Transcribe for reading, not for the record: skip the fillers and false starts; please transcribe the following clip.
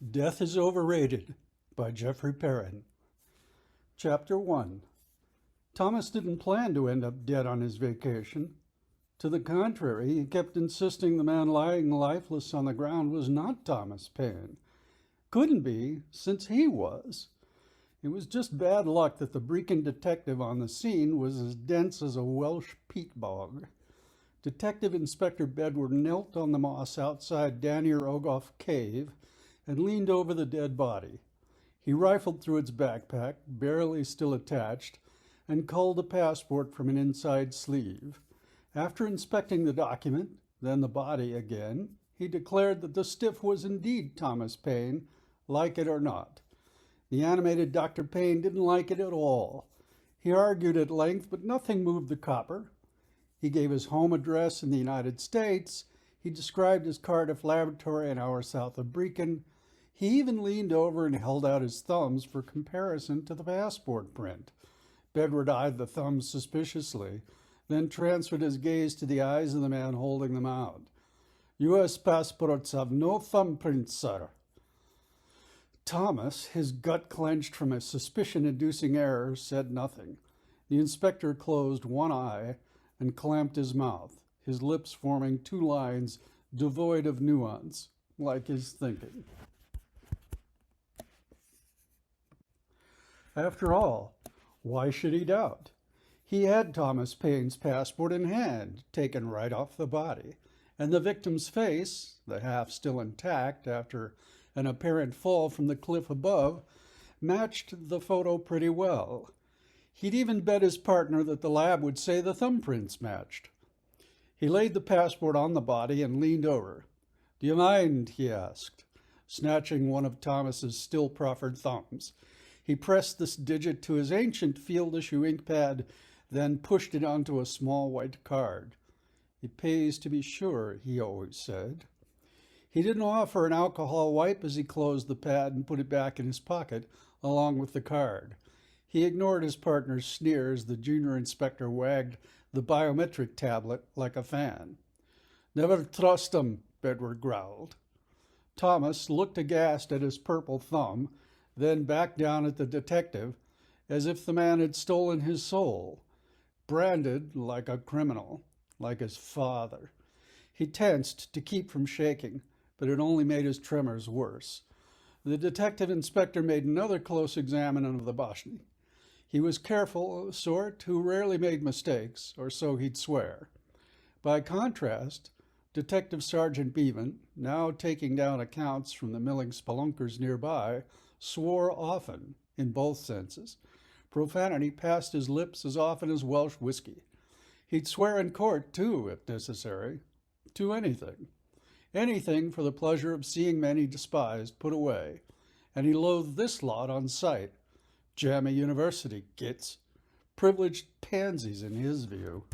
Death is Overrated by Jeffrey Perren. Chapter 1. Thomas didn't plan to end up dead on his vacation. To the contrary, he kept insisting the man lying lifeless on the ground was not Thomas Paine. Couldn't be, since he was. It was just bad luck that the Brecon detective on the scene was as dense as a Welsh peat bog. Detective Inspector Bedward knelt on the moss outside Danir Ogoff Cave and leaned over the dead body. He rifled through its backpack, barely still attached, and culled a passport from an inside sleeve. After inspecting the document, then the body again, he declared that the stiff was indeed Thomas Paine, like it or not. The animated Dr. Paine didn't like it at all. He argued at length, but nothing moved the copper. He gave his home address in the United States. He described his Cardiff laboratory an hour south of Brecon. He even leaned over and held out his thumbs for comparison to the passport print. Bedward eyed the thumbs suspiciously, then transferred his gaze to the eyes of the man holding them out. U.S. passports have no thumbprints, sir. Thomas, his gut clenched from a suspicion-inducing error, said nothing. The inspector closed one eye and clamped his mouth, his lips forming two lines devoid of nuance, like his thinking. After all, why should he doubt? He had Thomas Paine's passport in hand, taken right off the body, and the victim's face, the half still intact after an apparent fall from the cliff above, matched the photo pretty well. He'd even bet his partner that the lab would say the thumbprints matched. He laid the passport on the body and leaned over. "Do you mind?" he asked, snatching one of Thomas's still proffered thumbs. He pressed this digit to his ancient field-issue ink pad, then pushed it onto a small white card. "It pays to be sure," he always said. He didn't offer an alcohol wipe as he closed the pad and put it back in his pocket along with the card. He ignored his partner's sneer as the junior inspector wagged the biometric tablet like a fan. "Never trust 'em," Bedward growled. Thomas looked aghast at his purple thumb, then back down at the detective, as if the man had stolen his soul. Branded like a criminal, like his father. He tensed to keep from shaking, but it only made his tremors worse. The detective inspector made another close examination of the body. He was careful, a sort who rarely made mistakes, or so he'd swear. By contrast, Detective Sergeant Bevan, now taking down accounts from the milling spelunkers nearby, swore often, in both senses. Profanity passed his lips as often as Welsh whiskey. He'd swear in court, too, if necessary. To anything. Anything for the pleasure of seeing men he despised put away. And he loathed this lot on sight. Jammy University, gits. Privileged pansies in his view.